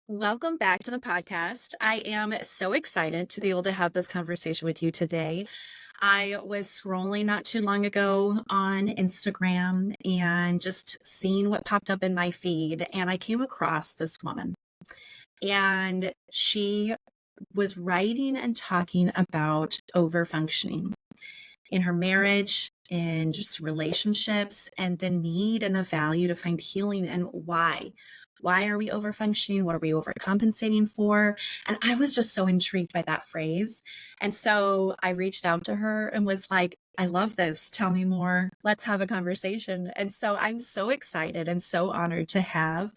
Welcome back to the podcast. I am so excited to be able to have this conversation with you today. I was scrolling not too long ago on Instagram and just seeing what popped up in my feed, and I came across this woman. And she was writing and talking about overfunctioning in her marriage, in just relationships, and the need and the value to find healing and why. Why are we overfunctioning? What are we overcompensating for? And I was just so intrigued by that phrase. And so I reached out to her and was like, I love this. Tell me more. Let's have a conversation. And so I'm so excited and so honored to have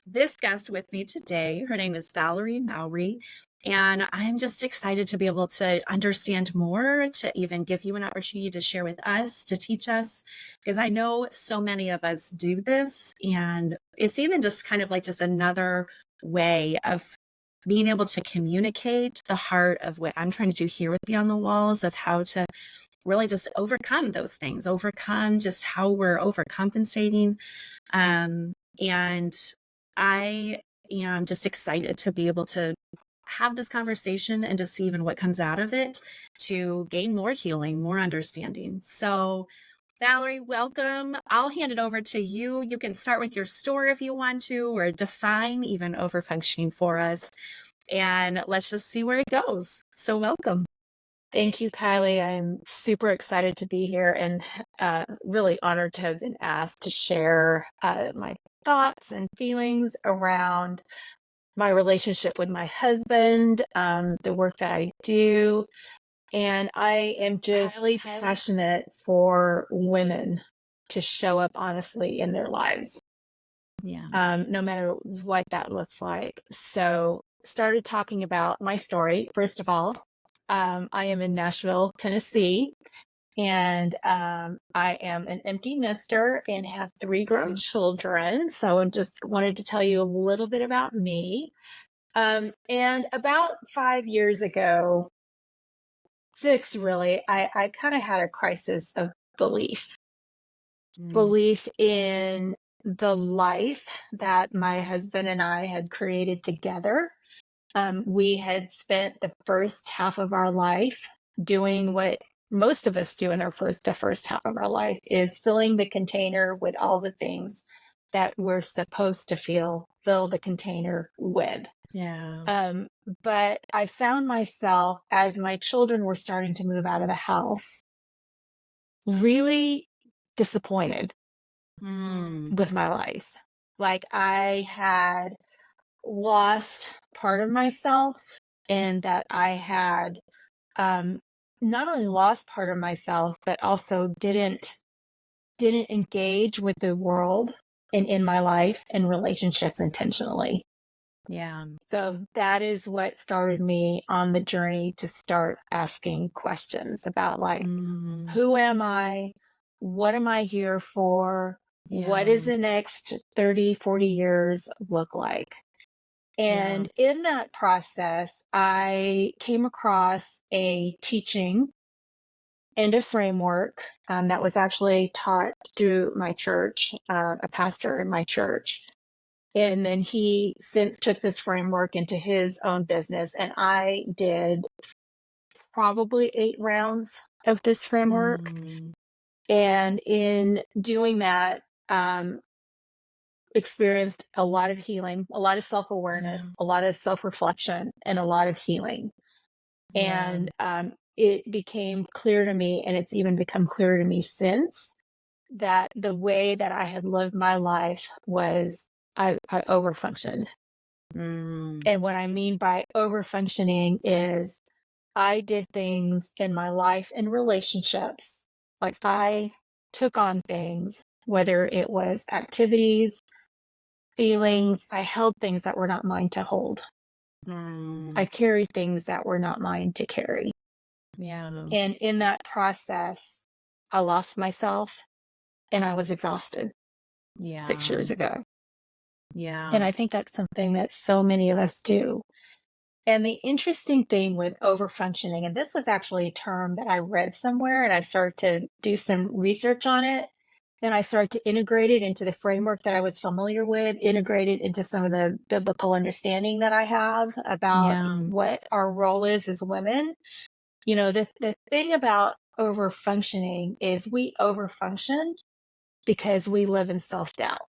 this guest with me today. Her name is Valerie Mowery. And I'm just excited to be able to understand more, to even give you an opportunity to share with us, to teach us, because I know so many of us do this. And it's even just kind of like just another way of being able to communicate the heart of what I'm trying to do here with Beyond the Walls, of how to really just overcome those things, overcome just how we're overcompensating. And I am just excited to be able to have this conversation and to see even what comes out of it to gain more healing, more understanding. So, Valerie, welcome. I'll hand it over to you. You can start with your story if you want to, or define even overfunctioning for us. And let's just see where it goes. So, welcome. Thank you, Kylie. I'm super excited to be here and really honored to have been asked to share my thoughts and feelings around my relationship with my husband, the work that I do. And I am just highly passionate for women to show up honestly in their lives, Yeah. no matter what that looks like. So, started talking about my story. First of all, I am in Nashville, Tennessee, and I am an empty nester and have 3 grown children. So, I just wanted to tell you a little bit about me. And about 5 years ago, 6 really, I kind of had a crisis of belief. Belief in the life that my husband and I had created together. We had spent the first half of our life doing what most of us do in the first half of our life is filling the container with all the things that we're supposed to fill the container with. Yeah. Um, but I found myself as my children were starting to move out of the house, really disappointed with my life. Like I had lost part of myself, and that I had um, not only lost part of myself, but also didn't engage with the world and in my life and relationships intentionally. Yeah. So that is what started me on the journey to start asking questions about like, who am I? What am I here for? What does the next 30, 40 years look like? And in that process, I came across a teaching and a framework that was actually taught through my church, a pastor in my church. And then he since took this framework into his own business. And I did probably 8 rounds of this framework. And in doing that, experienced a lot of healing, a lot of self-awareness, a lot of self-reflection, and a lot of healing. And it became clear to me, and it's even become clear to me since, that the way that I had lived my life was I overfunctioned. And what I mean by overfunctioning is I did things in my life and relationships. Like I took on things, whether it was activities, feelings, I held things that were not mine to hold. I carried things that were not mine to carry. Yeah. And in that process, I lost myself and I was exhausted 6 years ago. Yeah. And I think that's something that so many of us do. And the interesting thing with overfunctioning, and this was actually a term that I read somewhere and I started to do some research on it, and I started to integrate it into the framework that I was familiar with, integrate it into some of the biblical understanding that I have about Yeah. what our role is as women. You know, the thing about over functioning is we overfunction because we live in self-doubt.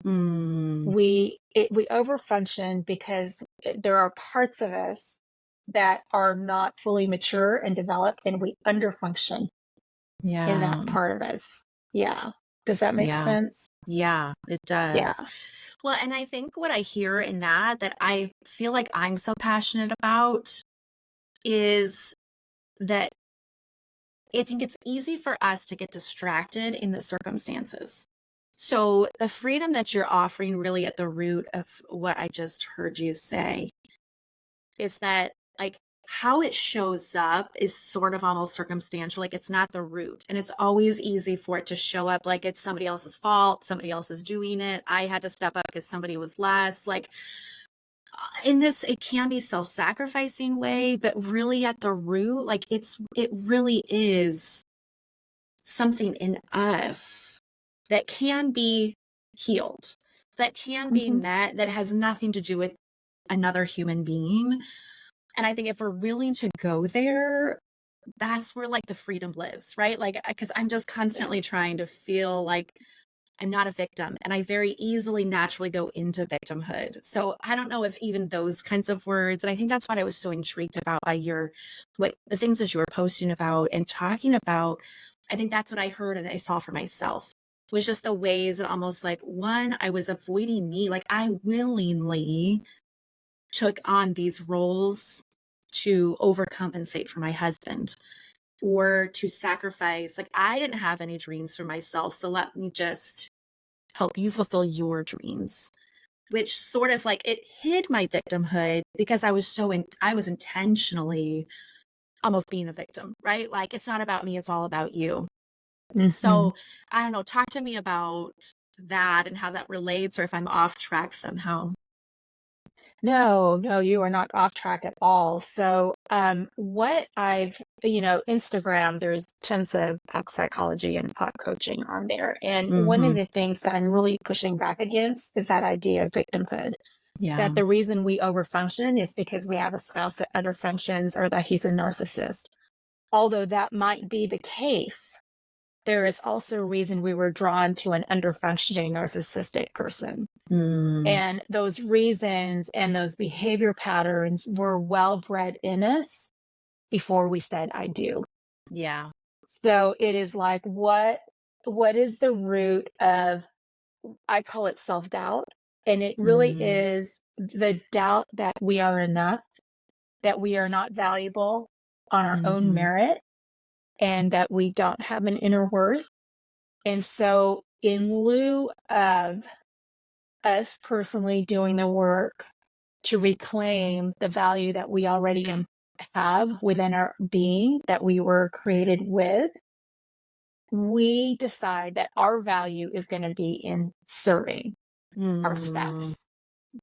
Mm. We overfunction because there are parts of us that are not fully mature and developed, and we underfunction in that Yeah. part of us. Yeah. Does that make Yeah. sense? Yeah, it Yeah. does. Well, and I think what I hear in that I feel like I'm so passionate about is that I think it's easy for us to get distracted in the circumstances. So the freedom that you're offering really at the root of what I just heard you say is that like how it shows up is sort of almost circumstantial. Like it's not the root. And it's always easy for it to show up like it's somebody else's fault. Somebody else is doing it. I had to step up because somebody was less. Like in this, it can be self-sacrificing way, but really at the root, like it really is something in us that can be healed, that can be Hmm. met, that has nothing to do with another human being. And I think if we're willing to go there, that's where like the freedom lives, right? Like, because I'm just constantly trying to feel like I'm not a victim and I very easily naturally go into victimhood. So I don't know if even those kinds of words, and I think that's what I was so intrigued about by what the things that you were posting about and talking about. I think that's what I heard and I saw for myself was just the ways that almost like one, I was avoiding me. Like I willingly took on these roles to overcompensate for my husband or to sacrifice. Like I didn't have any dreams for myself. So let me just help you fulfill your dreams, which sort of like it hid my victimhood because I was intentionally almost being a victim, right? Like it's not about me, it's all about you. Hmm. So I don't know, talk to me about that and how that relates or if I'm off track somehow. No, no, you are not off track at all. So, Instagram, there's tons of pop psychology and pop coaching on there. And one of Mhm. the things that I'm really pushing back against is that idea of victimhood. That Yeah. the reason we overfunction is because we have a spouse that underfunctions or that he's a narcissist. Although that might be the case, there is also a reason we were drawn to an underfunctioning narcissistic person. Mm. And those reasons and those behavior patterns were well bred in us before we said I do. Yeah. So it is like what is the root of, I call it self-doubt, and it really Mm. is the doubt that we are enough, that we are not valuable on our own Mhm. merit, and that we don't have an inner worth. And so in lieu of us personally doing the work to reclaim the value that we already have within our being that we were created with, we decide that our value is going to be in serving our Mm. spouse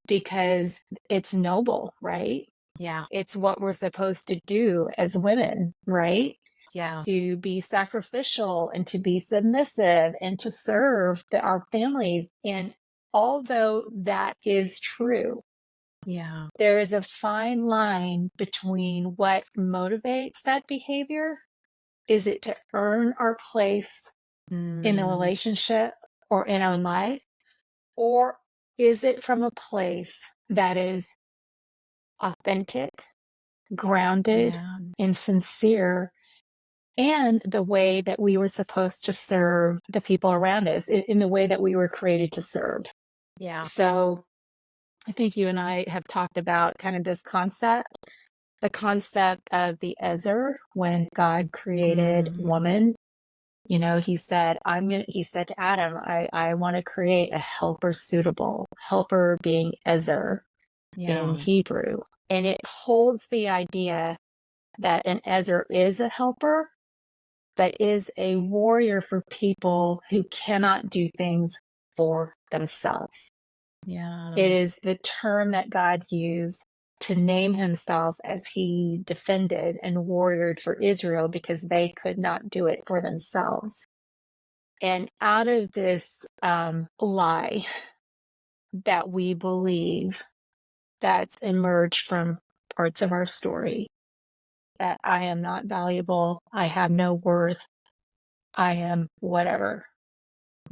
because it's noble, right? Yeah. It's what we're supposed to do as women, right? Yeah. To be sacrificial and to be submissive and to serve our families. And although that is true, Yeah. there is a fine line between what motivates that behavior. Is it to earn our place in a Mm. relationship or in our life? Or is it from a place that is authentic, grounded, Yeah. and sincere, and the way that we were supposed to serve the people around us in the way that we were created to serve? Yeah. So I think you and I have talked about kind of this concept, the concept of the Ezer when God created Mm. woman. You know, he said to Adam, I want to create a helper suitable, helper being Ezer in Yeah. Hebrew. And it holds the idea that an Ezer is a helper, but is a warrior for people who cannot do things for themselves. Yeah. It is the term that God used to name himself as he defended and warriored for Israel because they could not do it for themselves. And out of this lie that we believe that's emerged from parts of our story, that I am not valuable, I have no worth, I am whatever.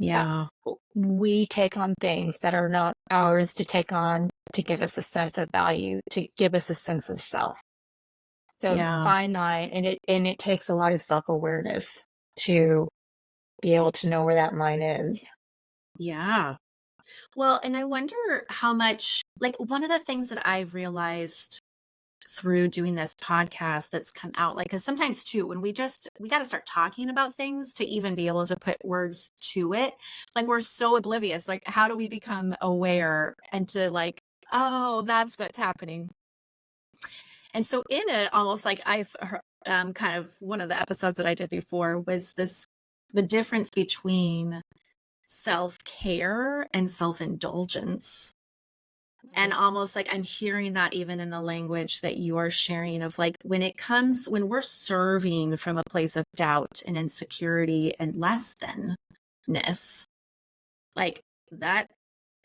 Uh, Yeah. we take on things that are not ours to take on to give us a sense of value, to give us a sense of self. So Yeah. fine line, and it takes a lot of self-awareness to be able to know where that line is. Yeah. Well, and I wonder how much, like, one of the things that I've realized through doing this podcast that's come out, like, because sometimes too, when we got to start talking about things to even be able to put words to it, like, we're so oblivious. Like, how do we become aware and to, like, oh, that's what's happening? And so, in it, almost like kind of one of the episodes that I did before was this the difference between self care and self indulgence. And almost like I'm hearing that even in the language that you are sharing of like when we're serving from a place of doubt and insecurity and less thanness, like that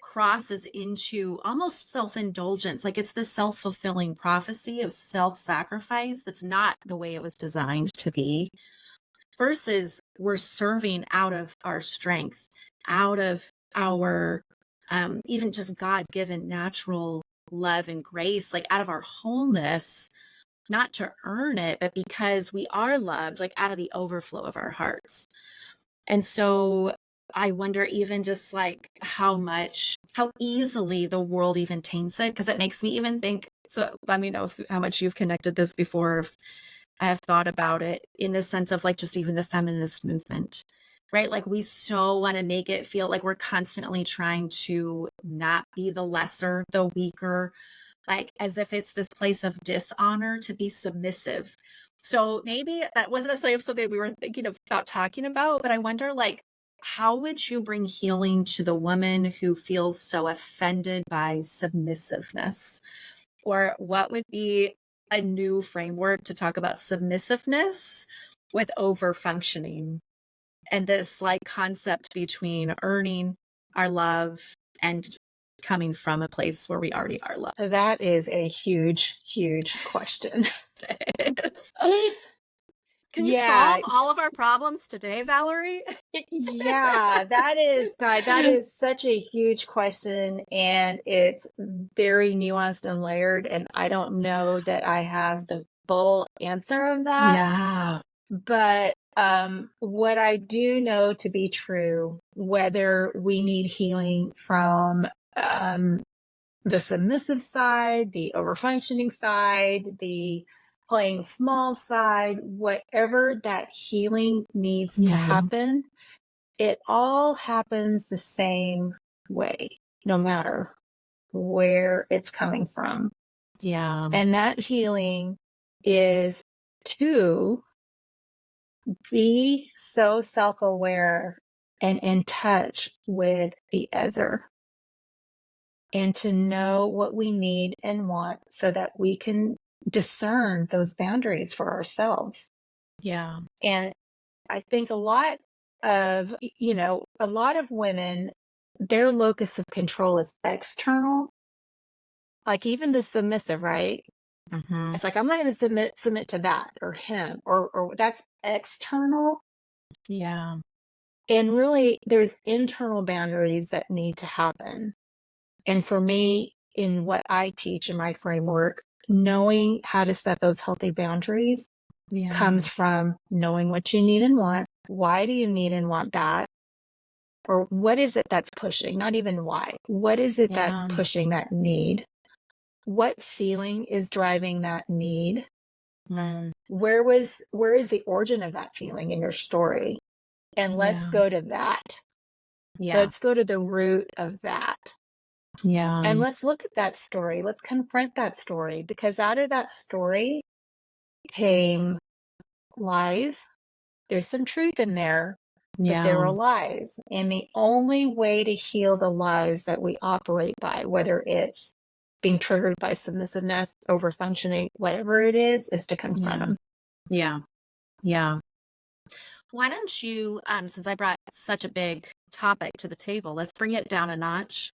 crosses into almost self indulgence. Like it's this self fulfilling prophecy of self sacrifice that's not the way it was designed to be, versus we're serving out of our strength, out of our even just God given natural love and grace, like out of our wholeness, not to earn it, but because we are loved, like out of the overflow of our hearts. And so I wonder even just like how easily the world even taints it, because it makes me even think. So let me know how much you've connected this before. If I have thought about it in the sense of like just even the feminist movement, right? Like we so want to make it feel like we're constantly trying to not be the lesser, the weaker, like as if it's this place of dishonor to be submissive. So maybe that wasn't necessarily something we were thinking about talking about, but I wonder like, how would you bring healing to the woman who feels so offended by submissiveness? Or what would be a new framework to talk about submissiveness with over functioning and this like concept between earning our love and coming from a place where we already are loved? That is a huge, huge question. Can you Yeah. solve all of our problems today, Valerie? Yeah, that is such a huge question, and it's very nuanced and layered, and I don't know that I have the full answer of that. Yeah. But what I do know to be true, whether we need healing from the submissive side, the overfunctioning side, the playing small side, whatever that healing needs to Yeah. happen, it all happens the same way, no matter where it's coming from. Yeah. And that healing is to be so self aware and in touch with the other, and to know what we need and want so that we can discern those boundaries for ourselves. Yeah. And I think a lot of women, their locus of control is external, like even the submissive, right? Hmm. It's like, I'm not going to submit to that or him or that's external. Yeah. And really, there's internal boundaries that need to happen. And for me, in what I teach in my framework, knowing how to set those healthy boundaries Yeah. comes from knowing what you need and want. Why do you need and want that? Or what is it that's pushing? Not even why. What is it that's Yeah. pushing that need? What feeling is driving that need? Mm. Where is the origin of that feeling in your story? And let's Yeah. go to that. Yeah. Let's go to the root of that. Yeah. And let's look at that story. Let's confront that story, because out of that story came lies. There's some truth in there, but there Yeah. were lies. And the only way to heal the lies that we operate by, whether it's being triggered by submissiveness, over functioning, whatever it is to confront Yeah. them. Yeah. Yeah. Why don't you, since I brought such a big topic to the table, let's bring it down a notch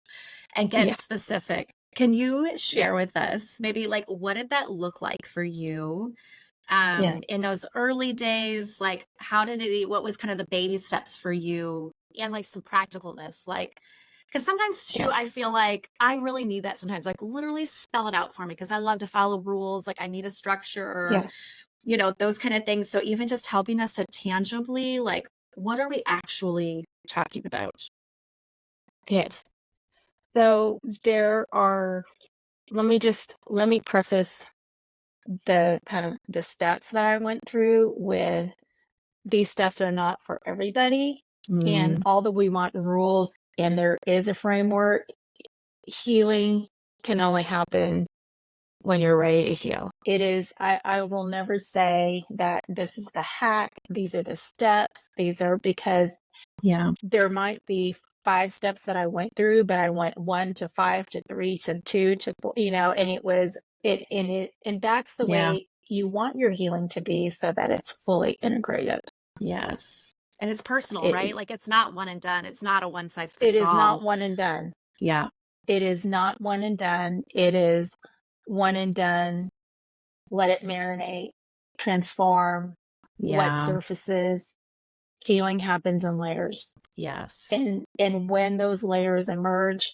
and get Yeah, specific. Can you yeah, share with us maybe like what did that look like for you yeah, in those early days? Like how did it, what was kind of the baby steps for you and like some practicalness? Like, because sometimes too, yeah, I feel like I really need that sometimes, like literally spell it out for me because I love to follow rules. Like I need a structure, yeah. those kind of things. So even just helping us to tangibly, like, what are we actually talking about? Yes. So there are, let me preface the kind of the steps that I went through with these steps are not for everybody. And Mm, although we want rules and there is a framework, healing can only happen when you're ready to heal. It is, I will never say that this is the hack, these are the steps, these are because yeah, there might be 5 steps that I went through, but I went 1 to 5 to 3 to 2 to 4, and it was and that's the yeah, way you want your healing to be so that it's fully integrated. yes. And it's personal, right? It Like it's not one and done. It's not a one size it fits is not all. one and done. Yeah, It is not one and done. It is one and done, let it marinate, transform, what yeah, surfaces. Healing happens in layers. yes, And when those layers emerge,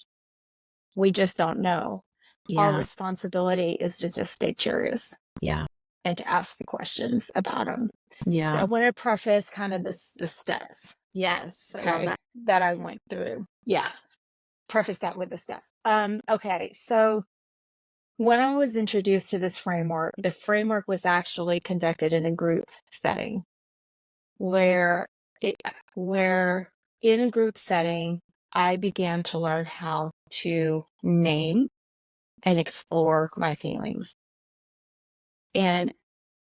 we just don't know. Our yeah, responsibility is to just stay curious yeah, and to ask the questions about them. So I yeah, want to preface kind of the steps, yes. I love okay, that. that I went through. Yeah, preface that with the steps. Okay, so when I was introduced to this framework, the framework was actually conducted in a group setting where it, where in a group setting, I began to learn how to name and explore my feelings. And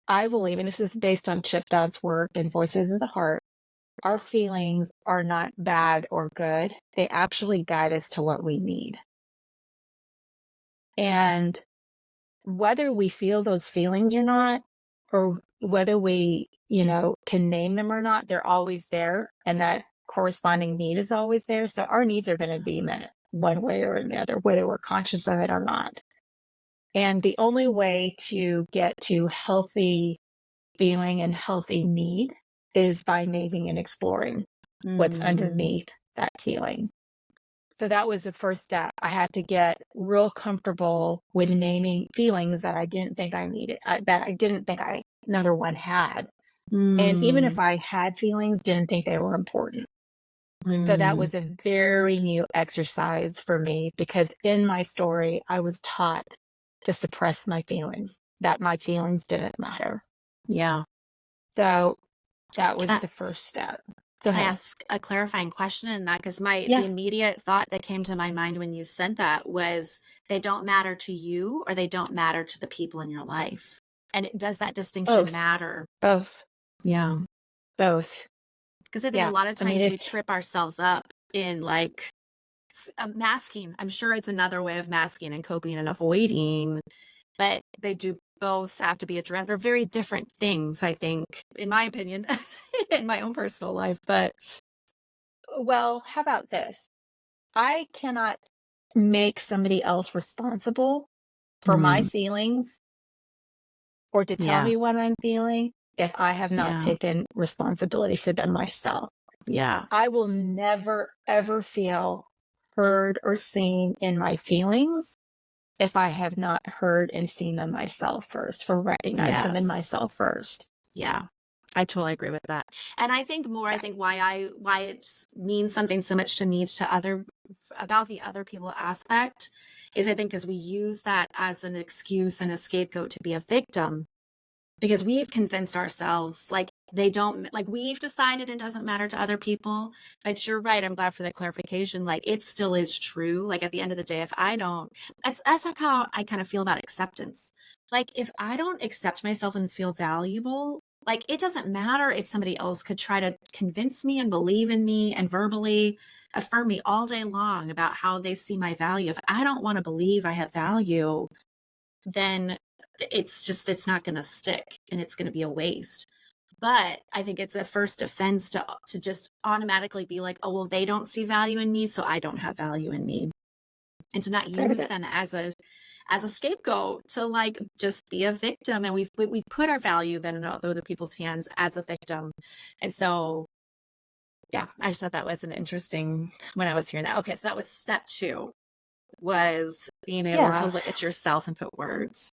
I believe, and this is based on Chip Dodd's work and Voices of the Heart, our feelings are not bad or good. They actually guide us to what we need. And whether we feel those feelings or not, or whether we, can name them or not, they're always there. And that corresponding need is always there. So our needs are going to be met one way or another, whether we're conscious of it or not. And the only way to get to healthy feeling and healthy need is by naming and exploring what's Mm, underneath that feeling. So that was the first step. I had to get real comfortable with naming feelings that I didn't think I needed, that I didn't think I another one had. And even if mm, I had feelings, didn't think they were important. So that mm, was a very new exercise for me because in my story, I was taught to suppress my feelings, that my feelings didn't matter. yeah. So that was Can the first step. Go I ahead. ask a clarifying question in that? Because the Yeah. immediate thought that came to my mind when you said that was they don't matter to you or they don't matter to the people in your life. And does that distinction Both, matter? both, Yeah. both. Because I think a Yeah. lot of I mean, times we trip ourselves up in like masking. I'm sure it's another way of masking and coping and avoiding, but they do both have to be addressed. They're very different things, I think, in my opinion, in my own personal life. But well, how about this? I cannot make somebody else responsible for my mm, feelings or to tell yeah, me what I'm feeling if I have not yeah, taken responsibility for them myself. yeah. I will never, ever feel heard or seen in my feelings if I have not heard and seen them myself first, for recognize them in Yes. myself first. Yeah. I totally agree with that. And I Yeah. think why it means something so much to me to other about the other people aspect is I think because we use that as an excuse and a scapegoat to be a victim because we've convinced ourselves like they don't like we've decided it doesn't matter to other people, but you're right, I'm glad for the clarification, like it still is true. Like at the end of the day, if I don't, that's like how I kind of feel about acceptance. Like if I don't accept myself and feel valuable, like it doesn't matter if somebody else could try to convince me and believe in me and verbally affirm me all day long about how they see my value. If I don't want to believe I have value, then it's not going to stick and it's going to be a waste. But I think it's a first offense to just automatically be like, oh, well, they don't see value in me, so I don't have value in me. And to not use them as a scapegoat to like just be a victim. And we've put our value then in other people's hands as a victim. And so yeah, I just thought that was an interesting when I was hearing that. Okay, so that was step two, was being able to Yeah. look at yourself and put words.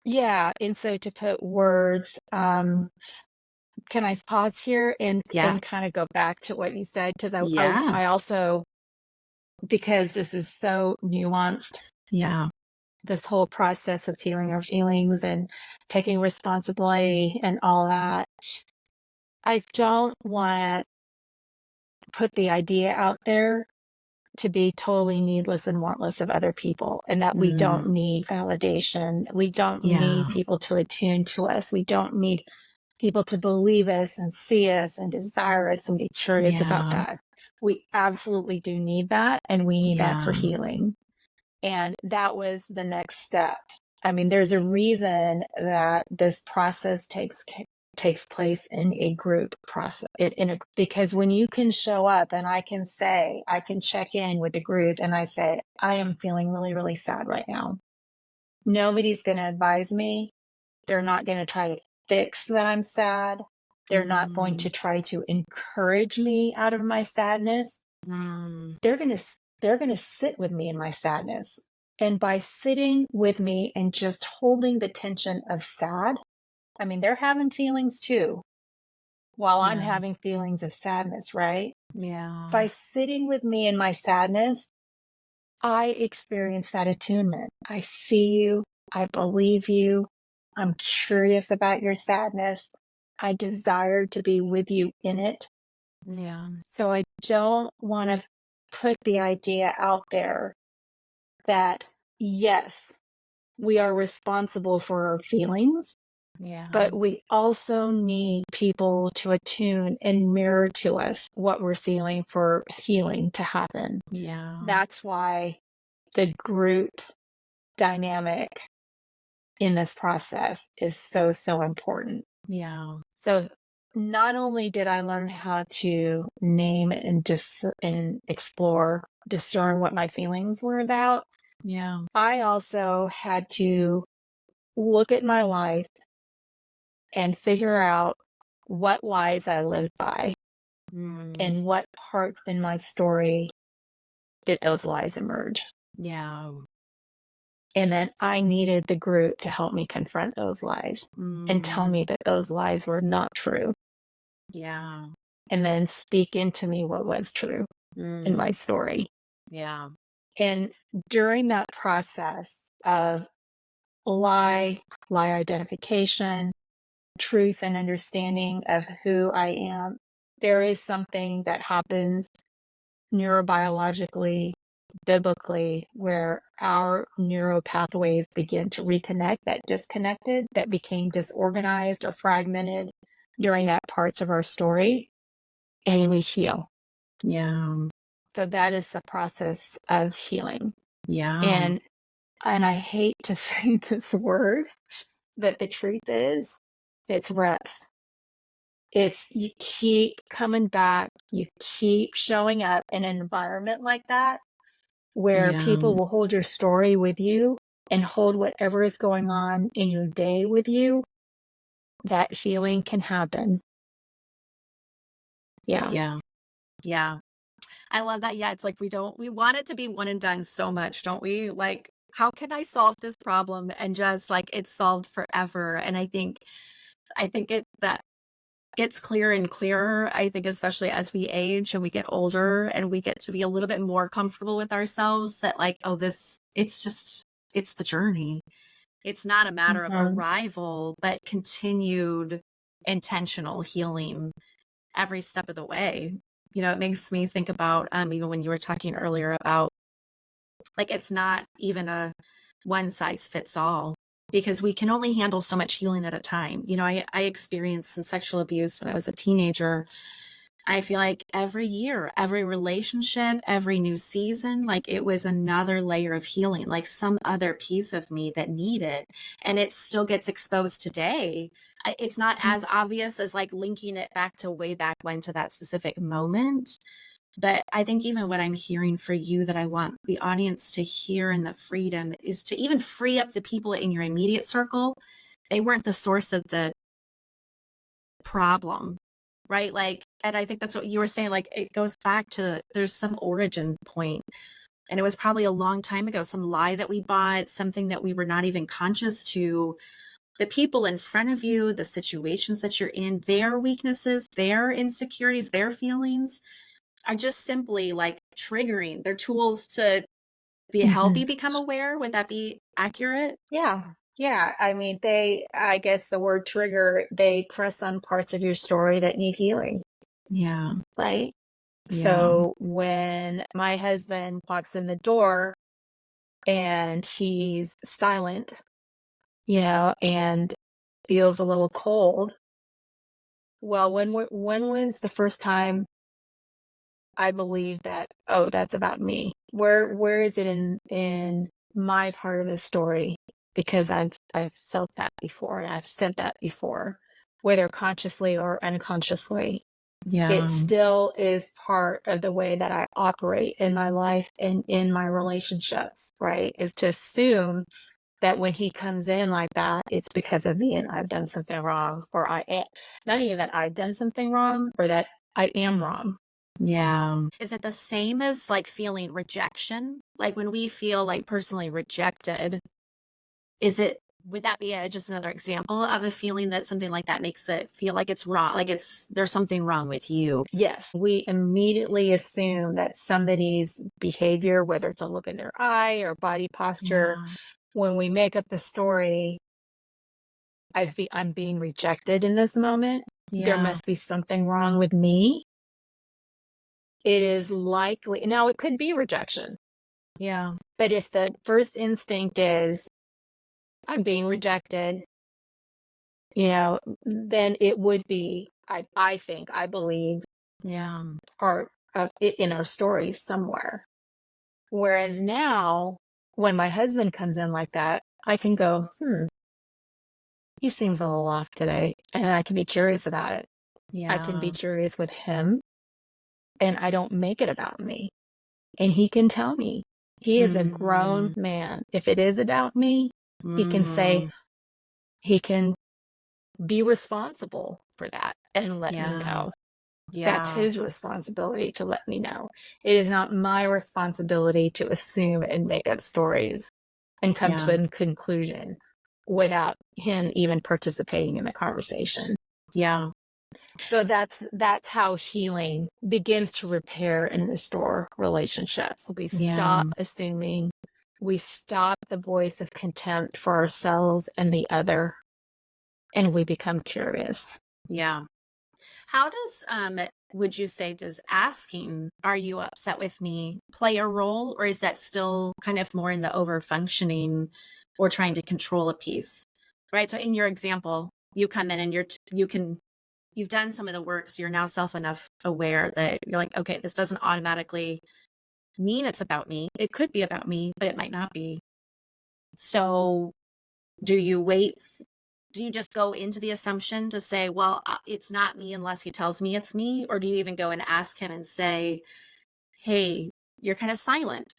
Yeah. And so to put words, can I pause here Yeah. and kind of go back to what you said? Because Yeah. I also, because this is so nuanced, Yeah. this whole process of healing our feelings and taking responsibility and all that, I don't want to put the idea out there to be totally needless and wantless of other people, and that we don't Mm, need validation. We don't need yeah. people to attune to us. We don't need people to believe us and see us and desire us and be curious about Yeah. that. We absolutely do need that, and we need that for Yeah. healing. And that was the next step. I mean, there's a reason that this process takes place in a group process. Because when you can show up and I can say, I can check in with the group and I say, I am feeling really, really sad right now. Nobody's going to advise me. They're not going to try to fix that I'm sad. They're not going Mm, to try to encourage me out of my sadness. mm, They're going to they're going to sit with me in my sadness. And by sitting with me and just holding the tension of sad, I mean, they're having feelings too, while I'm yeah. having feelings of sadness, right? Yeah. By sitting with me in my sadness, I experience that attunement. I see you. I believe you. I'm curious about your sadness. I desire to be with you in it. Yeah. So I don't want to put the idea out there that, yes, we are responsible for our feelings, Yeah. but we also need people to attune and mirror to us what we're feeling for healing to happen. Yeah. That's why the group dynamic in this process is so, so important. Yeah. So not only did I learn how to name and explore, discern what my feelings were about, Yeah. I also had to look at my life and figure out what lies I lived by Mm, and what parts in my story did those lies emerge. yeah. And then I needed the group to help me confront those lies and tell Mm, me that those lies were not true, yeah. and then speak into me what was true in Mm, my story. yeah. And during that process of lie, lie identification, truth and understanding of who I am, there is something that happens neurobiologically, biblically, where our neural pathways begin to reconnect that became disorganized or fragmented during that parts of our story, and we heal. Yeah. So that is the process of healing. Yeah. And I hate to say this word, but the truth is, it's reps. It's you keep coming back, you keep showing up in an environment like that where Yeah. people will hold your story with you and hold whatever is going on in your day with you, that healing can happen. Yeah. Yeah. Yeah. I love that. Yeah, it's like we want it to be one and done so much, don't we? Like, how can I solve this problem and just like it's solved forever? And I think it that gets clearer and clearer. I think especially as we age and we get older and we get to be a little bit more comfortable with ourselves that like, oh, it's the journey. It's not a matter of Mhm. arrival, but continued intentional healing every step of the way. It makes me think about even when you were talking earlier about like it's not even a one size fits all because we can only handle so much healing at a time. I experienced some sexual abuse when I was a teenager, I feel like every year, every relationship, every new season, like it was another layer of healing, like some other piece of me that needed. And it still gets exposed today. It's not Mm. as obvious as like linking it back to way back when to that specific moment. But I think even what I'm hearing for you that I want the audience to hear in the freedom is to even free up the people in your immediate circle. They weren't the source of the problem, right? Like, and I think that's what you were saying. Like, it goes back to there's some origin point, and it was probably a long time ago, some lie that we bought, something that we were not even conscious to. The people in front of you, the situations that you're in, their weaknesses, their insecurities, their feelings are just simply like triggering. They're tools to help Mhm. you become aware. Would that be accurate? Yeah. Yeah. I mean, I guess the word trigger, they press on parts of your story that need healing, Yeah. right? Yeah. So when my husband walks in the door and he's silent, and feels a little cold, well, when was the first time I believe that, oh, that's about me? Where is it in my part of the story? Because I've felt that before and I've said that before, whether consciously or unconsciously. It Yeah. still is part of the way that I operate in my life and in my relationships, right? Is to assume that when he comes in like that, it's because of me and I've done something wrong, or not even that I've done something wrong, or that I am wrong. Yeah. Is it the same as like feeling rejection? Like when we feel like personally rejected, would that be just another example of a feeling that something like that makes it feel like it's wrong? Like there's something wrong with you. Yes, we immediately assume that somebody's behavior, whether it's a look in their eye or body posture, Yeah. when we make up the story, I'm being rejected in this moment. There Yeah. must be something wrong with me. It is likely, now it could be rejection, Yeah. but if the first instinct is I'm being rejected, then it would be, I think, I believe, Yeah. part of it in our story somewhere. Whereas now, when my husband comes in like that, I can go, he seems a little off today. And I can be curious about it. I can be Yeah. curious with him, and I don't make it about me. And he can tell me. He is a grown Mm. man. If it is about me, he can say, Mm. he can be responsible for that and let me Yeah. know. That's Yeah. his responsibility to let me know. It is not my responsibility to assume and make up stories and come to Yeah. a conclusion without him even participating in the conversation. Yeah. So that's how healing begins to repair and restore relationships. We Yeah. stop assuming, we stop the voice of contempt for ourselves and the other, and we become curious. Yeah. How does would you say does asking, "Are you upset with me?" play a role, or is that still kind of more in the over functioning or trying to control a piece? Right? So in your example, you come in and you've done some of the work, so you're now self enough aware that you're like, "Okay, this doesn't automatically mean it's about me. It could be about me, but it might not be." So do you wait? Do you just go into the assumption to say, well, it's not me unless he tells me it's me? Or do you even go and ask him and say, hey, you're kind of silent.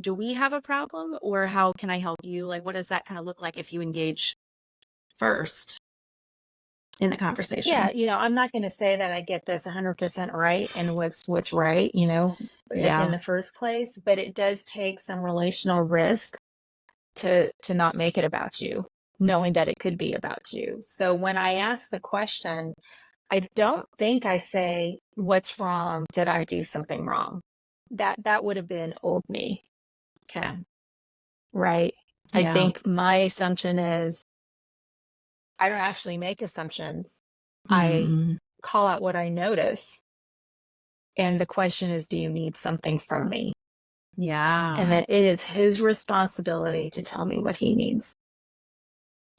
Do we have a problem? Or how can I help you? Like, what does that kind of look like if you engage first in the conversation? Yeah, I'm not going to say that I get this 100% right and what's right, in Yeah. the first place, but it does take some relational risk to not make it about you, knowing that it could be about you. So when I ask the question, I don't think I say, "What's wrong? Did I do something wrong?" That would have been old me, Okay. right? I Yeah. think my assumption is I don't actually make assumptions. I Mm, call out what I notice. And the question is, do you need something from me? And yeah. then it is his responsibility to tell me what he needs.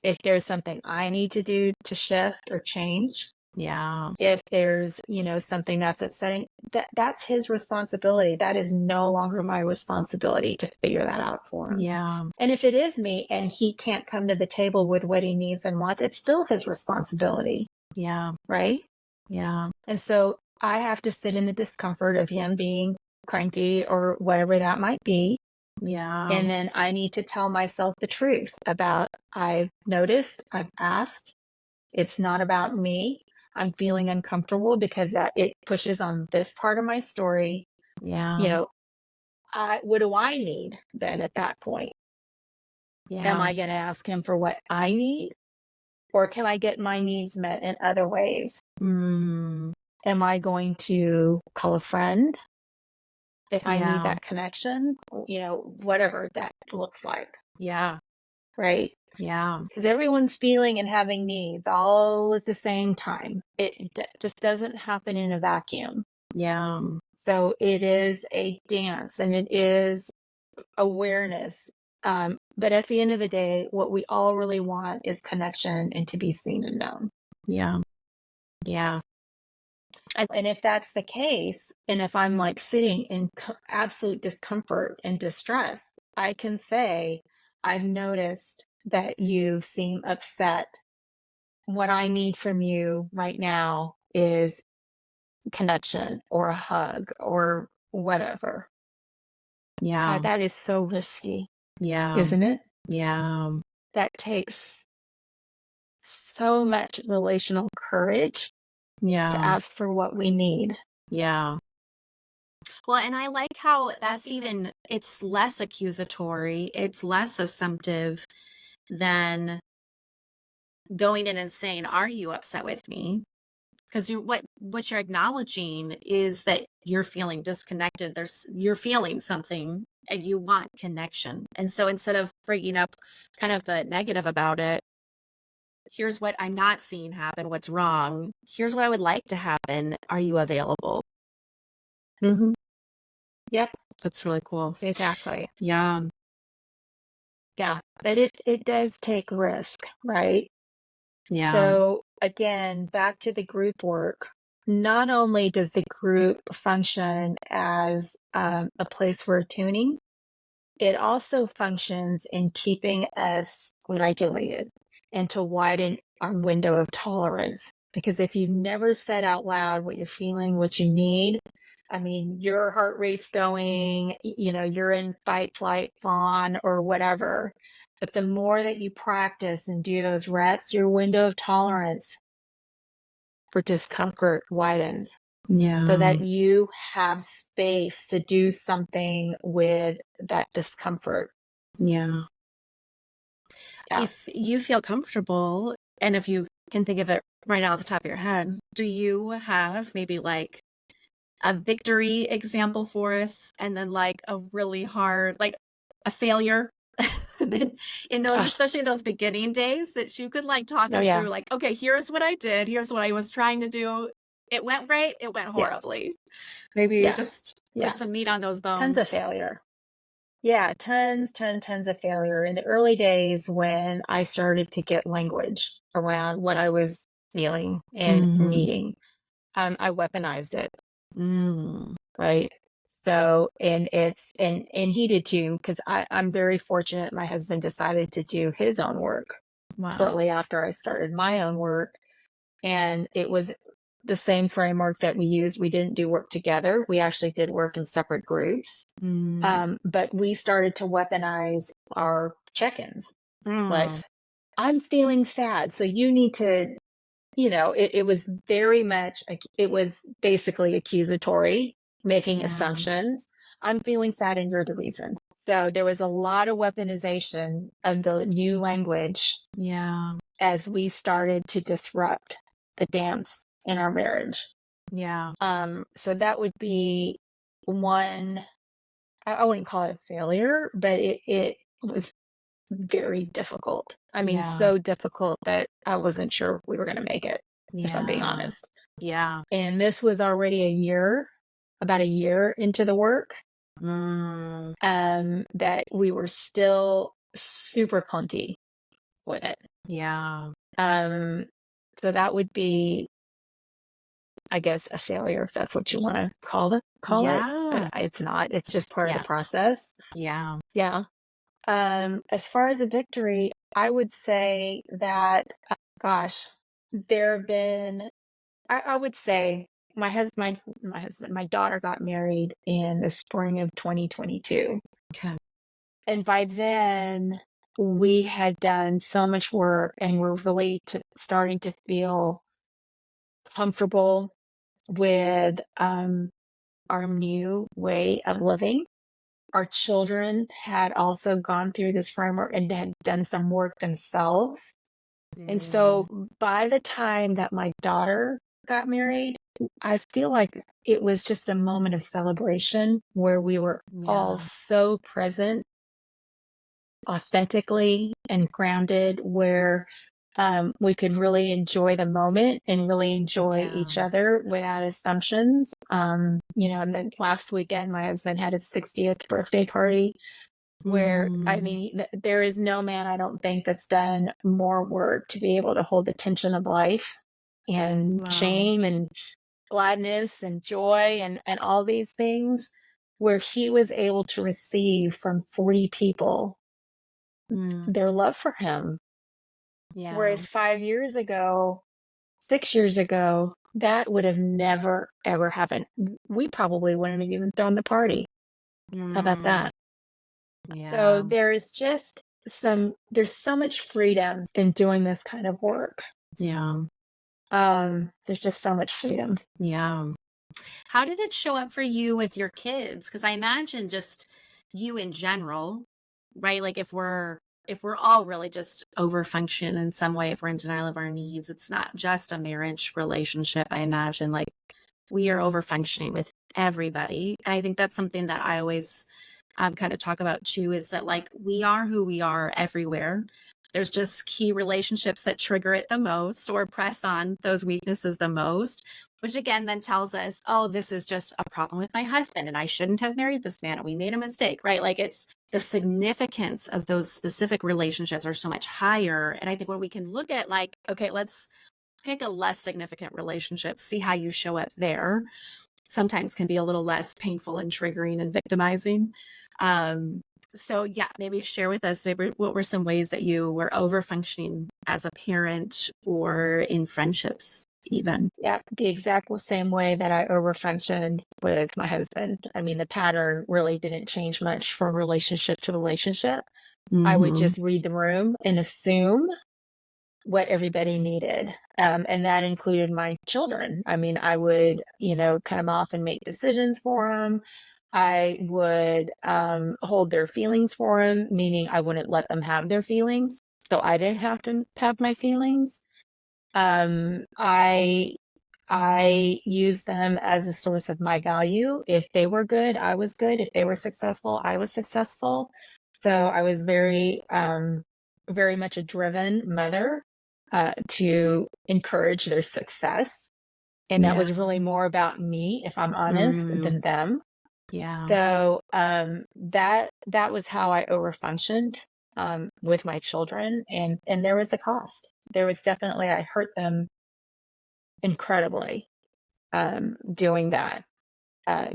If there's something I need to do to shift or change, Yeah. If there's, something that's upsetting, that's his responsibility. That is no longer my responsibility to figure that out for him. Yeah. And if it is me and he can't come to the table with what he needs and wants, it's still his responsibility, Yeah. right? Yeah. And so I have to sit in the discomfort of him being cranky or whatever that might be. Yeah. And then I need to tell myself the truth about, I've noticed, I've asked, it's not about me. I'm feeling uncomfortable because that it pushes on this part of my story. You Yeah. know, what do I need then at that point? Am Yeah. I going to ask him for what I need? Or can I get my needs met in other ways? Mm. Am I going to call a friend if I need Yeah. that connection? Whatever that looks like, Yeah. right? Yeah. Because everyone's feeling and having needs all at the same time. It just doesn't happen in a vacuum. Yeah. So it is a dance and it is awareness. But at the end of the day, what we all really want is connection and to be seen and known. Yeah. Yeah. And if that's the case, and if I'm like sitting in absolute discomfort and distress, I can say, I've noticed that you seem upset. What I need from you right now is connection or a hug or whatever. Yeah. God, that is so risky, Yeah. isn't it? Yeah. That takes so much relational courage to Yeah. ask for what we need. Yeah. Well, and I like how that's even, it's less accusatory, it's less assumptive than going in and saying, "Are you upset with me?" Because what you're acknowledging is that you're feeling disconnected. You're feeling something and you want connection. And so instead of bringing up kind of the negative about it, here's what I'm not seeing happen, what's wrong. Here's what I would like to happen. Are you available? Mm-hmm. Yep, That's really cool. exactly. Yeah. Yeah, but it does take risk, right? Yeah. So again, back to the group work. Not only does the group function as a place for tuning, it also functions in keeping us regulated and to widen our window of tolerance. Because if you've never said out loud what you're feeling, what you need, I mean, your heart rate's going, you're in fight, flight, fawn, or whatever. But the more that you practice and do those reps, your window of tolerance for discomfort widens so Yeah. that you have space to do something with that discomfort. Yeah. Yeah. If you feel comfortable, and if you can think of it right off the top of your head, do you have maybe like a victory example for us and then like a really hard, like a failure in those, Ah, especially those beginning days that you could like talk oh, us yeah. through, like, okay, here's what I did. Here's what I was trying to do. It went great. It went Yeah. horribly. Maybe Yeah. just put Yeah. some meat on those Tons of bones. failure. Yeah. Tons of failure. In the early days when I started to get language around what I was feeling and Mm-hmm. needing, I weaponized it. Mm. Right. So, and he did too, because I'm very fortunate. My husband decided to do his own work Wow. shortly after I started my own work. And it was the same framework that we used. We didn't do work together. We actually did work in separate groups. Mm. But we started to weaponize our check-ins. Like, Mm. I'm feeling sad. So you need to, it was very much, it was basically accusatory, making Yeah. assumptions. I'm feeling sad and you're the reason. So there was a lot of weaponization of the new language Yeah. as we started to disrupt the dance in our marriage. Yeah. So that would be one, I wouldn't call it a failure, but it was very difficult. I mean, Yeah. so difficult that I wasn't sure if we were going to make it, if I'm being Yeah. honest. Yeah. And this was already about a year into the work, Mm. that we were still super clunky with it. Yeah. Um, so that would be I guess, a failure, if that's what you want to call it. But Yeah. it's not. It's just part of the Yeah. process. Yeah. Yeah. As far as a victory, I would say that, gosh, there have been, I would say my daughter got married in the spring of 2022. Okay. And by then, we had done so much work and we're really starting to feel comfortable with our new way of living. Our children had also gone through this framework and had done some work themselves. And Mm, so by the time that my daughter got married, I feel like it was just a moment of celebration where we were all yeah. so present, authentically and grounded, where we could really enjoy the moment and really enjoy Yeah. each other without assumptions. And then last weekend, my husband had his 60th birthday party where, I Mm, mean, there is no man, I don't think, that's done more work to be able to hold the tension of life and wow. shame and gladness and joy and all these things, where he was able to receive from 40 people Mm, their love for him. yeah. Whereas 5 years ago, 6 years ago, that would have never, ever happened. We probably wouldn't have even thrown the party. How about Mm, that? So yeah. there's so much freedom in doing this kind of work. Yeah. There's just so much freedom. Yeah. How did it show up for you with your kids? Because I imagine just you in general, right? Like if we're all really just over function in some way, if we're in denial of our needs, it's not just a marriage relationship. I imagine like we are over functioning with everybody. And I think that's something that I always kind of talk about too, is that like we are who we are everywhere. There's just key relationships that trigger it the most or press on those weaknesses the most, which again then tells us, oh, this is just a problem with my husband and I shouldn't have married this man and we made a mistake, right? Like it's the significance of those specific relationships are so much higher. And I think when we can look at like, okay, let's pick a less significant relationship, see how you show up there, sometimes can be a little less painful and triggering and victimizing. Um, so yeah, maybe share with us maybe what were some ways that you were over functioning as a parent or in friendships even. Yeah, the exact same way that I overfunctioned with my husband. I mean, the pattern really didn't change much from relationship to relationship. I would Mm-hmm. just read the room and assume what everybody needed. And that included my children. I mean, I would, come off and make decisions for them. I would hold their feelings for them, meaning I wouldn't let them have their feelings. So I didn't have to have my feelings. Um, I I use them as a source of my value. If they were good, I was good. If they were successful, I was successful. So I was very much a driven mother to encourage their success. And that Yeah. was really more about me, if I'm honest, Mm, than them. yeah. So that was how I overfunctioned with my children, and there was a cost. There was definitely, I hurt them incredibly doing that.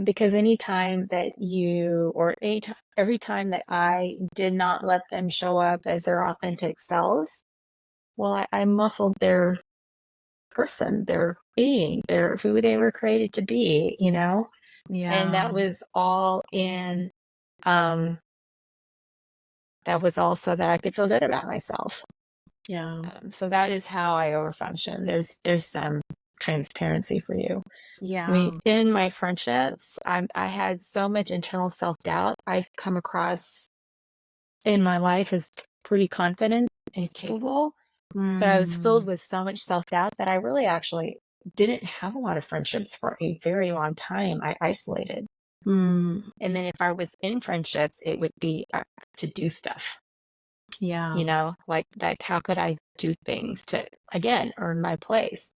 Because anytime that every time that I did not let them show up as their authentic selves, well, I muffled their person, their being, their who they were created to be, and Yeah. um, that was all so that I could feel good about myself. Yeah. So that is how I overfunction. There's some transparency for you. I mean, Yeah. in my friendships, I had so much internal self-doubt. I've come across in my life as pretty confident and capable, but I was filled Mm, with so much self-doubt that I really actually didn't have a lot of friendships for a very long time. I isolated. mm, And then if I was in friendships, it would be to do stuff, yeah. like how could I do things to, again, earn my place?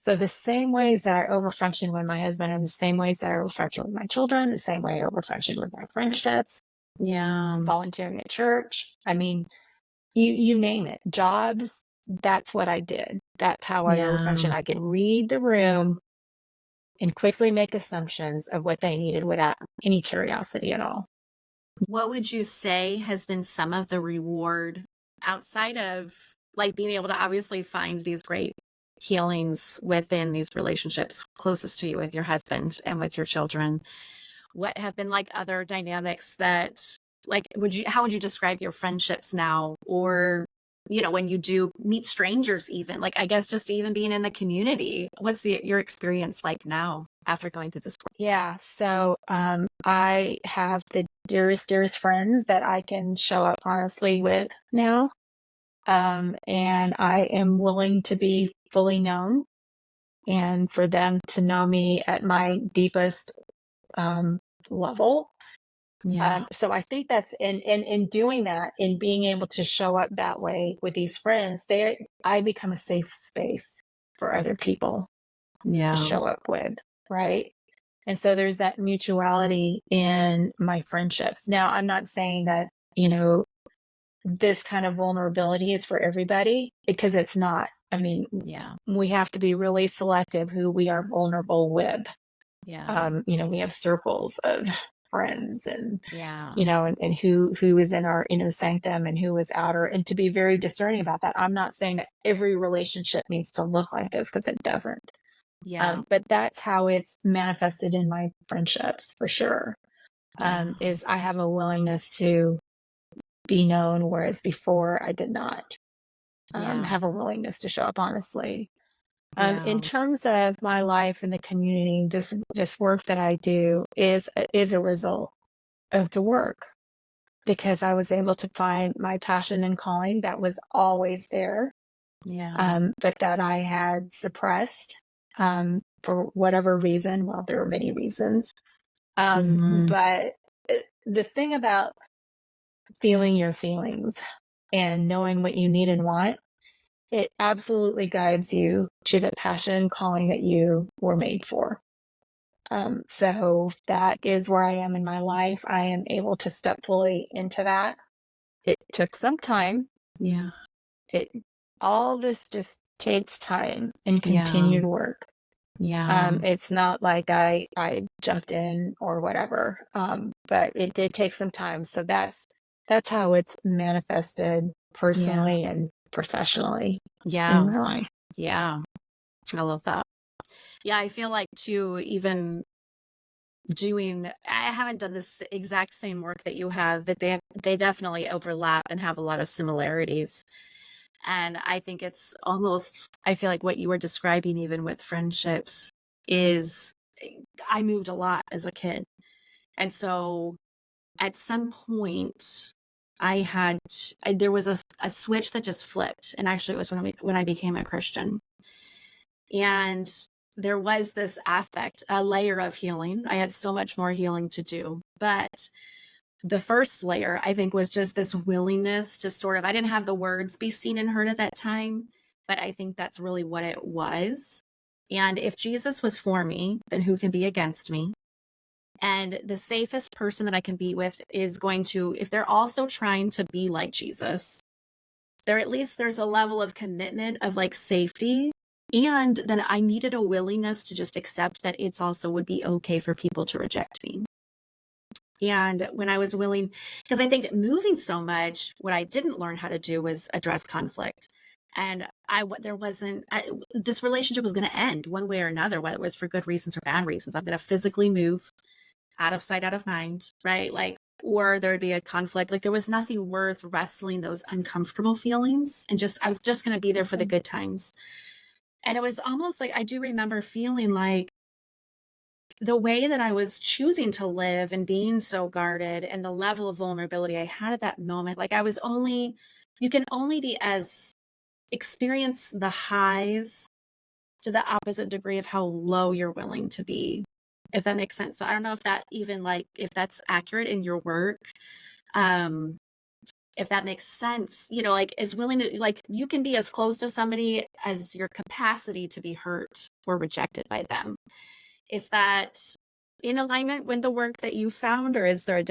So the same ways that I overfunction with my husband are the same ways that I overfunction with my children, the same way I overfunction with my friendships, Yeah. volunteering at church. I mean, you name it. Jobs, that's what I did. That's how I overfunction. Yeah. I could read the room and quickly make assumptions of what they needed without any curiosity at all. What would you say has been some of the reward outside of like being able to obviously find these great healings within these relationships closest to you with your husband and with your children? What have been like other dynamics that like how would you describe your friendships now, or when you do meet strangers, even like I guess just even being in the community, what's your experience like now after going through this work? Yeah, so I have the dearest friends that I can show up honestly with now. And I am willing to be fully known and for them to know me at my deepest um, level. Yeah. So I think that's in doing that, in being able to show up that way with these friends, I become a safe space for other people to Yeah. show up with, right? And so there's that mutuality in my friendships. Now, I'm not saying that, this kind of vulnerability is for everybody, because it's not. I mean, Yeah. we have to be really selective who we are vulnerable with. Yeah. We have circles of friends, and Yeah. and who is in our inner sanctum and who is outer, and to be very discerning about that. I'm not saying that every relationship needs to look like this, because it doesn't. Yeah. But that's how it's manifested in my friendships for sure. Yeah. Is I have a willingness to be known, whereas before I did not Yeah. have a willingness to show up honestly. In Yeah. terms of my life in the community, this work that I do is a result of the work, because I was able to find my passion and calling that was always there, Yeah. but that I had suppressed for whatever reason. Well, there were many reasons. Mhm. But the thing about feeling your feelings and knowing what you need and want, it absolutely guides you to the passion calling that you were made for. So that is where I am in my life. I am able to step fully into that. It took some time. Yeah. It all this just takes time and Yeah. continued work. Yeah. It's not like I jumped in or whatever. But it did take some time. So that's how it's manifested Yeah. personally and professionally in Yeah. my life. Yeah. I love that. Yeah, I feel like too, even I haven't done this exact same work that you have, but they definitely overlap and have a lot of similarities. And I think it's almost, I feel like what you were describing, even with friendships, is I moved a lot as a kid. And so at some point, there was a switch that just flipped. And actually, it was when I became a Christian. And there was this aspect, a layer of healing. I had so much more healing to do. But the first layer, I think, was just this willingness to sort of, I didn't have the words be seen and heard at that time, but I think that's really what it was. And if Jesus was for me, then who can be against me? And the safest person that I can be with is going to, if they're also trying to be like Jesus, at least there's a level of commitment of like safety. And then I needed a willingness to just accept that it's also would be okay for people to reject me. And when I was willing, because I think moving so much, what I didn't learn how to do was address conflict. And there wasn't, this relationship was going to end one way or another, whether it was for good reasons or bad reasons. I'm going to physically move out of sight, out of mind, right? Like, or there would be a conflict. Like, there was nothing worth wrestling those uncomfortable feelings. And I was just going to be there for the Mhm. good times. And it was almost like, I do remember feeling like the way that I was choosing to live and being so guarded and the level of vulnerability I had at that moment, like you can only be as experience the highs to the opposite degree of how low you're willing to be, if that makes sense. So I don't know if that even like, if that's accurate in your work. Um, if that makes sense, like as willing to, like you can be as close to somebody as your capacity to be hurt or rejected by them. Is that in alignment with the work that you found, or is there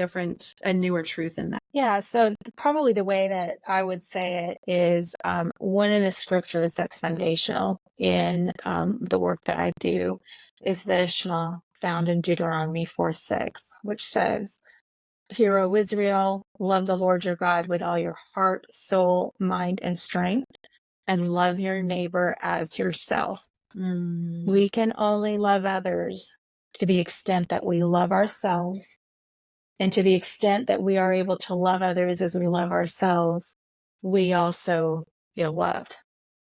a newer truth in that? Yeah, so probably the way that I would say it is one of the scriptures that's foundational in the work that I do is the Shema found in Deuteronomy 4:6, which says, Hear, O Israel, love the Lord your God with all your heart, soul, mind, and strength, and love your neighbor as yourself. Mm, We can only love others to the extent that we love ourselves. And to the extent that we are able to love others as we love ourselves, we also feel loved,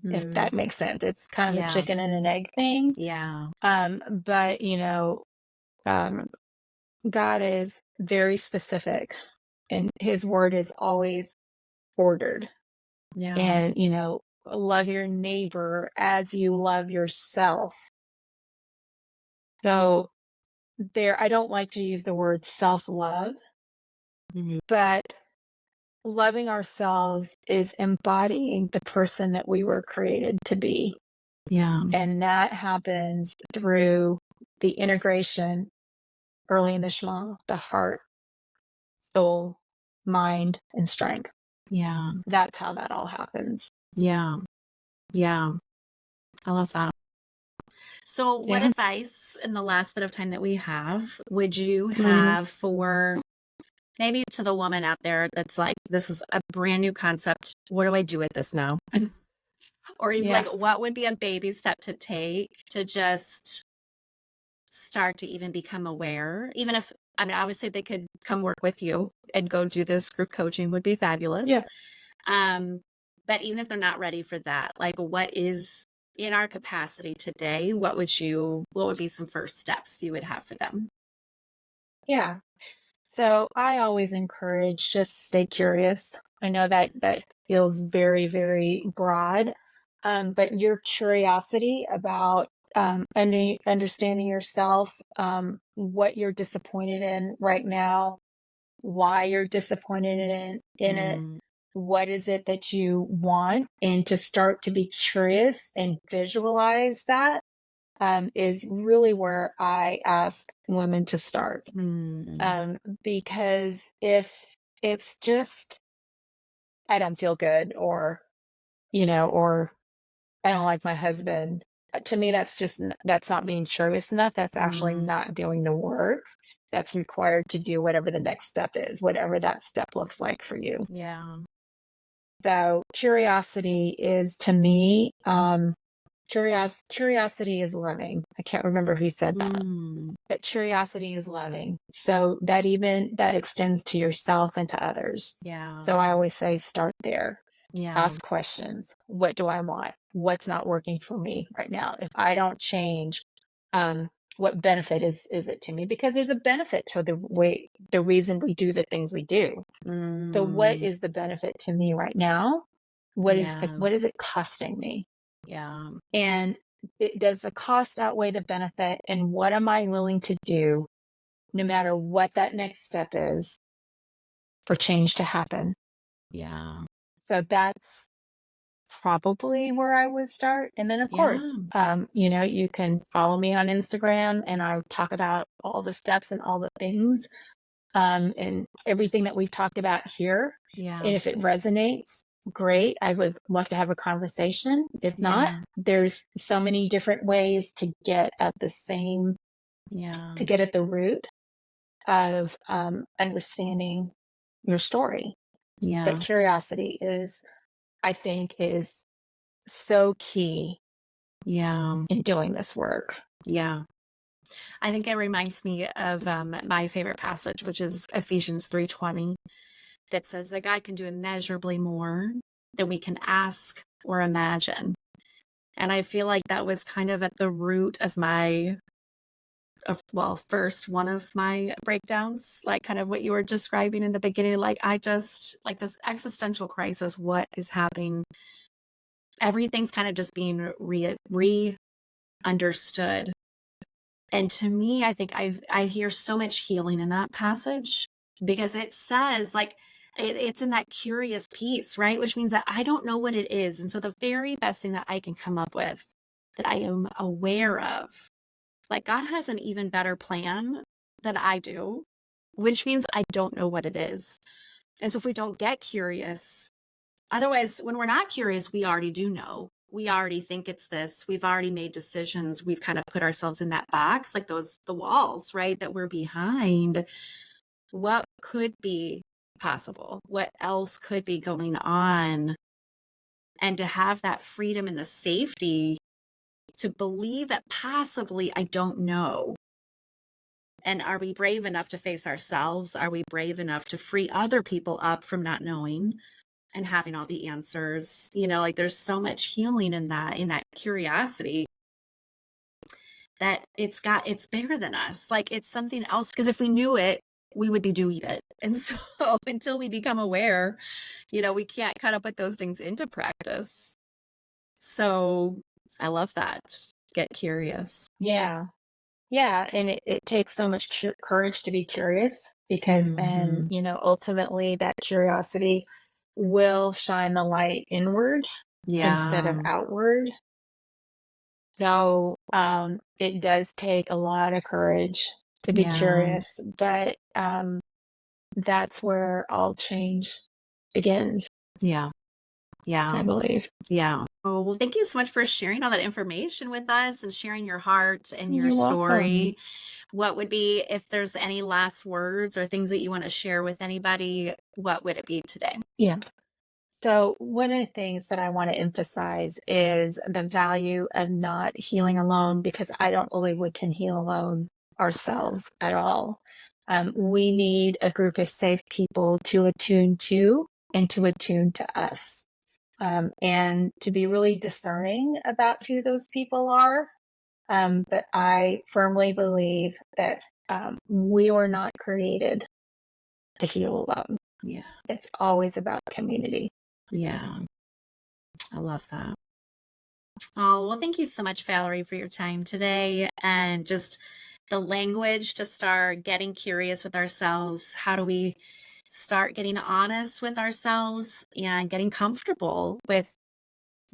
if mm, that makes sense. It's kind of a yeah, chicken and an egg thing. yeah, But um, God is very specific and his word is always ordered. yeah, And, love your neighbor as you love yourself. So I don't like to use the word self-love, mhm, but loving ourselves is embodying the person that we were created to be. yeah, And that happens through the integration early in the Shema, the heart, soul, mind, and strength. yeah, That's how that all happens. yeah, yeah. I love that. So, what Yeah. advice in the last bit of time that we have would you Mhm. have for maybe to the woman out there that's like, this is a brand new concept. What do I do with this now? Or even Yeah. like, what would be a baby step to take to just start to even become aware? Even if, I mean, obviously they could come work with you and go do this group coaching would be fabulous. Yeah. Um, but even if they're not ready for that, like what is in our capacity today, what would be some first steps you would have for them? Yeah. So I always encourage just stay curious. I know that feels very, very broad, but your curiosity about understanding yourself, what you're disappointed in right now, why you're disappointed in it, Mm, what is it that you want, and to start to be curious and visualize that is really where I ask women to start. mm, Because if it's just, I don't feel good, or I don't like my husband, to me, that's not being curious enough. That's actually mm, not doing the work that's required to do whatever the next step is, whatever that step looks like for you. yeah. So curiosity is to me, curiosity is loving. I can't remember who said that, Mm, but curiosity is loving. So that extends to yourself and to others. yeah. So I always say start there. Yeah. Ask questions. What do I want? What's not working for me right now? If I don't change, um, what benefit is it to me? Because there's a benefit to the reason we do the things we do. So what Mm, is the benefit to me right now? yeah. What is it costing me? Yeah. And does the cost outweigh the benefit? And what am I willing to do, no matter what that next step is, for change to happen? Yeah. So that's probably where I would start. And then, of course, Yeah. you can follow me on Instagram and I talk about all the steps and all the things and everything that we've talked about here. Yeah. And if it resonates, great. I would love to have a conversation. If not, Yeah. there's so many different ways to get at Yeah. the root of understanding your story. But Yeah. curiosity I think, is so key Yeah. in doing this work. Yeah. I think it reminds me of my favorite passage, which is Ephesians 3:20, that says that God can do immeasurably more than we can ask or imagine. And I feel like that was kind of at the root of first one of my breakdowns, like kind of what you were describing in the beginning. Like I just like this existential crisis. What is happening? Everything's kind of just being re understood. And to me, I think I hear so much healing in that passage because it says like it's in that curious piece, right? Which means that I don't know what it is. And so the very best thing that I can come up with that I am aware of Like, God has an even better plan than I do, which means I don't know what it is. And so if we don't get curious, otherwise, when we're not curious, we already do know. We already think it's this. We've already made decisions. We've kind of put ourselves in that box, like the walls, right? That we're behind. What could be possible? What else could be going on? And to have that freedom and the safety to believe that possibly I don't know. And are we brave enough to face ourselves? Are we brave enough to free other people up from not knowing and having all the answers? Like there's so much healing in that curiosity that it's bigger than us. Like it's something else. Because if we knew it, we would be doing it. And so until we become aware, we can't kind of put those things into practice. So I love that. Get curious. Yeah. Yeah. And it takes so much courage to be curious because then, Mhm. ultimately that curiosity will shine the light inward instead of Yeah. outward. So it does take a lot of courage to be Yeah. curious, but that's where all change begins, Yeah. I Yeah. believe. Yeah. Oh, well, thank you so much for sharing all that information with us and sharing your heart and your You're welcome. story. What would be, if there's any last words or things that you want to share with anybody, what would it be today? Yeah. So, one of the things that I want to emphasize is the value of not healing alone because I don't believe we can heal alone ourselves at all. We need a group of safe people to attune to and to attune to us, and to be really discerning about who those people are. But I firmly believe that we were not created to heal alone. Yeah. It's always about community. Yeah. I love that. Oh, well, thank you so much, Valerie, for your time today and just the language to start getting curious with ourselves. How do we start getting honest with ourselves and getting comfortable with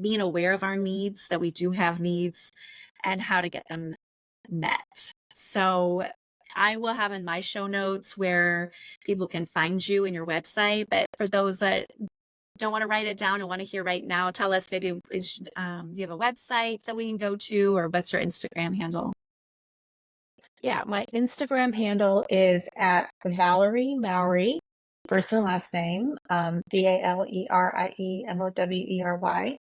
being aware of our needs, that we do have needs, and how to get them met? So, I will have in my show notes where people can find you in your website. But for those that don't want to write it down and want to hear right now, tell us maybe do you have a website that we can go to, or what's your Instagram handle? Yeah, my Instagram handle is at Valerie Mowery, first and last name, VALERIEMOWERY.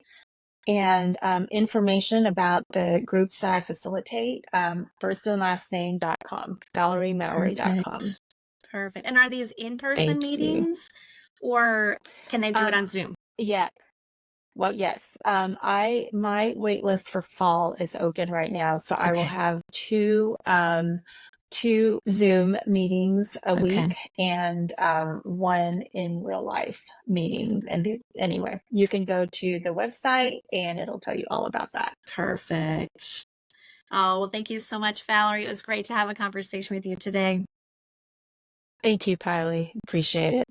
And information about the groups that I facilitate, firstandlastname.com, ValerieMowery.com. Perfect. Perfect. And are these in-person Thank you. meetings or can they do it Um, on Zoom? yeah, well, yes. My wait list for fall is open right now, so I will Okay. have two Zoom meetings a Okay. week and one in real life meeting. And anyway, you can go to the website and it'll tell you all about that. Perfect. Oh, well, thank you so much, Valerie. It was great to have a conversation with you today. Thank you, Kylie. Appreciate it.